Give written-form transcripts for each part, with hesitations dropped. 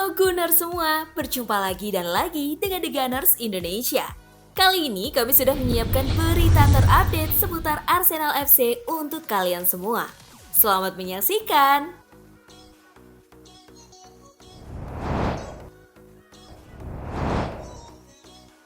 Halo Gunners semua, berjumpa lagi dan lagi dengan The Gunners Indonesia. Kali ini kami sudah menyiapkan berita terupdate seputar Arsenal FC untuk kalian semua. Selamat menyaksikan!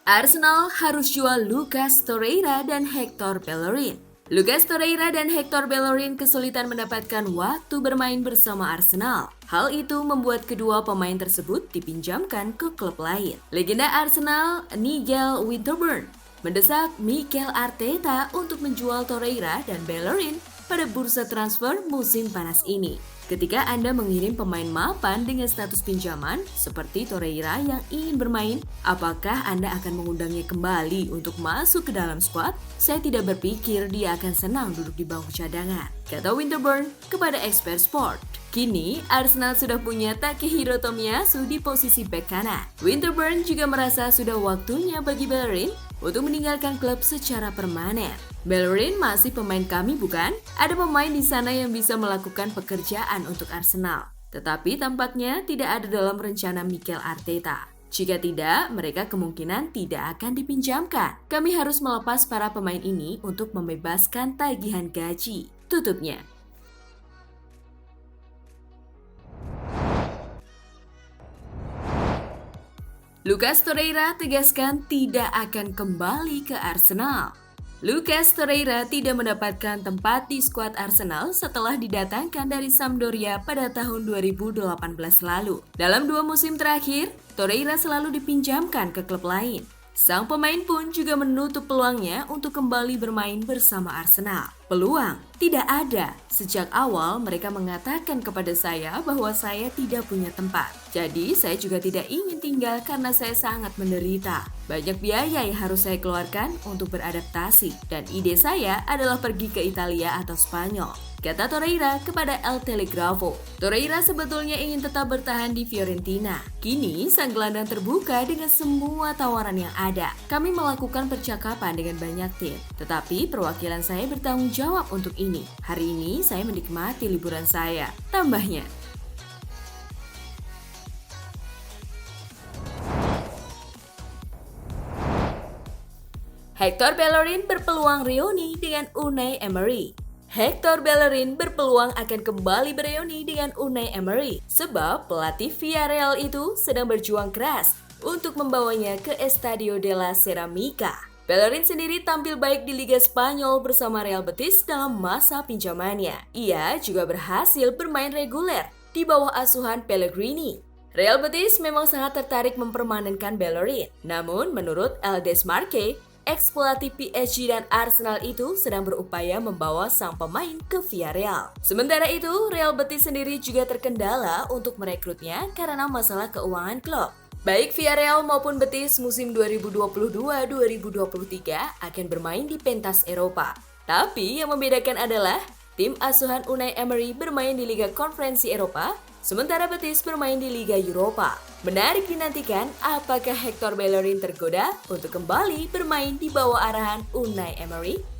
Arsenal harus jual Lucas Torreira dan Hector Bellerin. Lucas Torreira dan Hector Bellerin kesulitan mendapatkan waktu bermain bersama Arsenal. Hal itu membuat kedua pemain tersebut dipinjamkan ke klub lain. Legenda Arsenal, Nigel Winterburn, mendesak Mikel Arteta untuk menjual Torreira dan Bellerin pada bursa transfer musim panas ini. Ketika Anda mengirim pemain mapan dengan status pinjaman seperti Torreira yang ingin bermain, apakah Anda akan mengundangnya kembali untuk masuk ke dalam skuad? Saya tidak berpikir dia akan senang duduk di bangku cadangan, kata Winterburn kepada Expert Sport. Kini, Arsenal sudah punya Takehiro Tomiyasu di posisi bek kanan. Winterburn juga merasa sudah waktunya bagi Bellerin untuk meninggalkan klub secara permanen. Bellerin masih pemain kami bukan? Ada pemain di sana yang bisa melakukan pekerjaan untuk Arsenal. Tetapi tampaknya tidak ada dalam rencana Mikel Arteta. Jika tidak, mereka kemungkinan tidak akan dipinjamkan. Kami harus melepas para pemain ini untuk membebaskan tagihan gaji, tutupnya. Lucas Torreira tegaskan tidak akan kembali ke Arsenal. Lucas Torreira tidak mendapatkan tempat di skuad Arsenal setelah didatangkan dari Sampdoria pada tahun 2018 lalu. Dalam 2 musim terakhir, Torreira selalu dipinjamkan ke klub lain. Sang pemain pun juga menutup peluangnya untuk kembali bermain bersama Arsenal. Peluang tidak ada. Sejak awal mereka mengatakan kepada saya bahwa saya tidak punya tempat. Jadi saya juga tidak ingin tinggal karena saya sangat menderita. Banyak biaya yang harus saya keluarkan untuk beradaptasi. Dan ide saya adalah pergi ke Italia atau Spanyol, kata Torreira kepada El Telegrafo. Torreira sebetulnya ingin tetap bertahan di Fiorentina. Kini sang gelandang terbuka dengan semua tawaran yang ada. Kami melakukan percakapan dengan banyak tim, tetapi perwakilan saya bertanggung jawab untuk ini. Hari ini saya menikmati liburan saya, tambahnya. Hector Bellerin berpeluang reuni dengan Unai Emery. Hector Bellerin berpeluang akan kembali bereuni dengan Unai Emery sebab pelatih Villarreal itu sedang berjuang keras untuk membawanya ke Estadio de la Cerámica. Bellerin sendiri tampil baik di Liga Spanyol bersama Real Betis dalam masa pinjamannya. Ia juga berhasil bermain reguler di bawah asuhan Pellegrini. Real Betis memang sangat tertarik mempermanenkan Bellerin. Namun menurut El Desmarque, ex-pelatih PSG dan Arsenal itu sedang berupaya membawa sang pemain ke Villarreal. Sementara itu, Real Betis sendiri juga terkendala untuk merekrutnya karena masalah keuangan klub. Baik Villarreal maupun Betis musim 2022-2023 akan bermain di pentas Eropa. Tapi yang membedakan adalah tim asuhan Unai Emery bermain di Liga Konferensi Eropa, sementara Betis bermain di Liga Eropa. Menarik dinantikan apakah Hector Bellerin tergoda untuk kembali bermain di bawah arahan Unai Emery?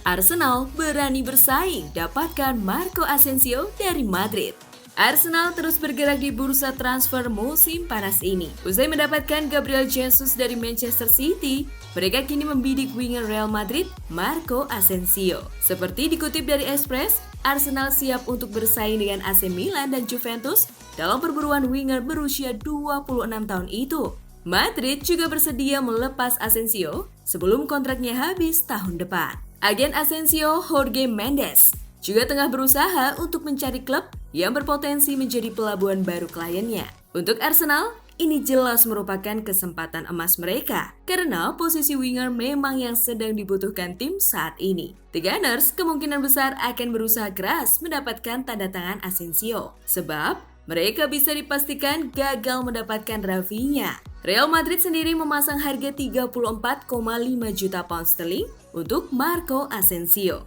Arsenal berani bersaing dapatkan Marco Asensio dari Madrid. Arsenal terus bergerak di bursa transfer musim panas ini. Usai mendapatkan Gabriel Jesus dari Manchester City, mereka kini membidik winger Real Madrid, Marco Asensio. Seperti dikutip dari Express, Arsenal siap untuk bersaing dengan AC Milan dan Juventus dalam perburuan winger berusia 26 tahun itu. Madrid juga bersedia melepas Asensio sebelum kontraknya habis tahun depan. Agen Asensio, Jorge Mendes, juga tengah berusaha untuk mencari klub yang berpotensi menjadi pelabuhan baru kliennya. Untuk Arsenal, ini jelas merupakan kesempatan emas mereka karena posisi winger memang yang sedang dibutuhkan tim saat ini. The Gunners kemungkinan besar akan berusaha keras mendapatkan tanda tangan Asensio sebab mereka bisa dipastikan gagal mendapatkan Rafinha. Real Madrid sendiri memasang harga 34,5 juta pound sterling untuk Marco Asensio.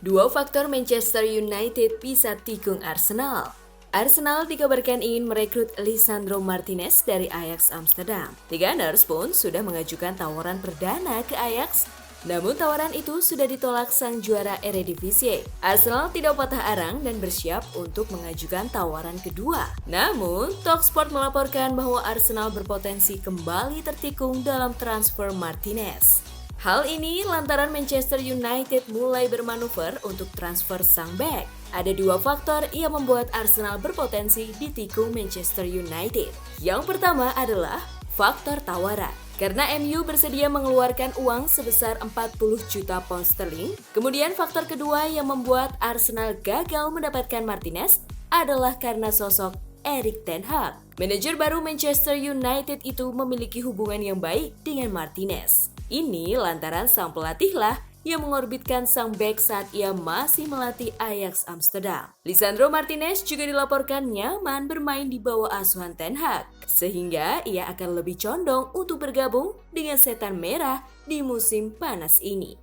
Dua faktor Manchester United bisa tikung Arsenal. Arsenal dikabarkan ingin merekrut Lisandro Martinez dari Ajax Amsterdam. The Gunners pun sudah mengajukan tawaran perdana ke Ajax, namun tawaran itu sudah ditolak sang juara Eredivisie. Arsenal tidak patah arang dan bersiap untuk mengajukan tawaran kedua. Namun, Talksport melaporkan bahwa Arsenal berpotensi kembali tertikung dalam transfer Martinez. Hal ini lantaran Manchester United mulai bermanuver untuk transfer sang bek. Ada dua faktor yang membuat Arsenal berpotensi ditikung Manchester United. Yang pertama adalah faktor tawaran. Karena MU bersedia mengeluarkan uang sebesar 40 juta pound sterling. Kemudian faktor kedua yang membuat Arsenal gagal mendapatkan Martinez adalah karena sosok Erik ten Hag. Manajer baru Manchester United itu memiliki hubungan yang baik dengan Martinez. Ini lantaran sang pelatihlah yang mengorbitkan sang bek saat ia masih melatih Ajax Amsterdam. Lisandro Martinez juga dilaporkan nyaman bermain di bawah asuhan Ten Hag, sehingga ia akan lebih condong untuk bergabung dengan setan merah di musim panas ini.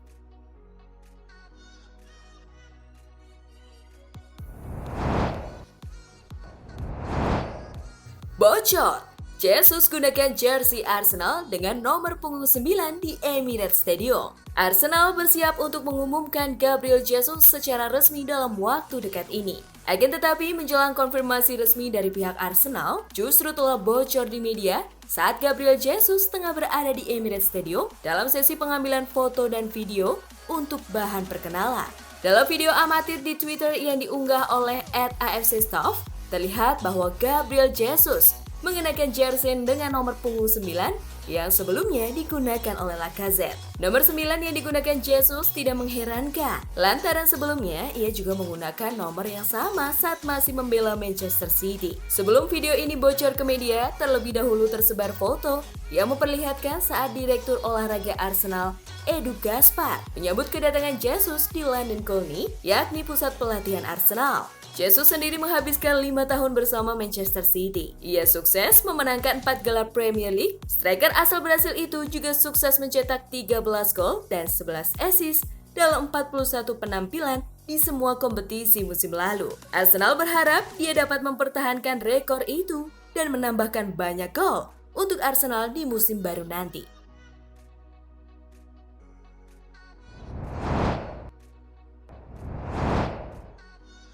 Bocor! Jesus gunakan jersey Arsenal dengan nomor punggung 9 di Emirates Stadium. Arsenal bersiap untuk mengumumkan Gabriel Jesus secara resmi dalam waktu dekat ini. Akan tetapi menjelang konfirmasi resmi dari pihak Arsenal, justru telah bocor di media saat Gabriel Jesus tengah berada di Emirates Stadium dalam sesi pengambilan foto dan video untuk bahan perkenalan. Dalam video amatir di Twitter yang diunggah oleh @AFCstaff, terlihat bahwa Gabriel Jesus mengenakan jersey dengan nomor punggung 9 yang sebelumnya digunakan oleh Lacazette. Nomor 9 yang digunakan Jesus tidak mengherankan, lantaran sebelumnya ia juga menggunakan nomor yang sama saat masih membela Manchester City. Sebelum video ini bocor ke media, terlebih dahulu tersebar foto yang memperlihatkan saat Direktur Olahraga Arsenal, Edu Gaspar, menyambut kedatangan Jesus di London Colney, yakni pusat pelatihan Arsenal. Jesus sendiri menghabiskan 5 tahun bersama Manchester City. Ia sukses memenangkan 4 gelar Premier League. Striker asal Brasil itu juga sukses mencetak 13 gol dan 11 assist dalam 41 penampilan di semua kompetisi musim lalu. Arsenal berharap dia dapat mempertahankan rekor itu dan menambahkan banyak gol untuk Arsenal di musim baru nanti.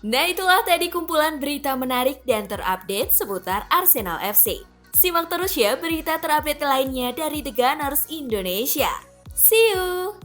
Nah, itulah tadi kumpulan berita menarik dan terupdate seputar Arsenal FC. Simak terus ya berita terupdate lainnya dari The Gunners Indonesia. See you!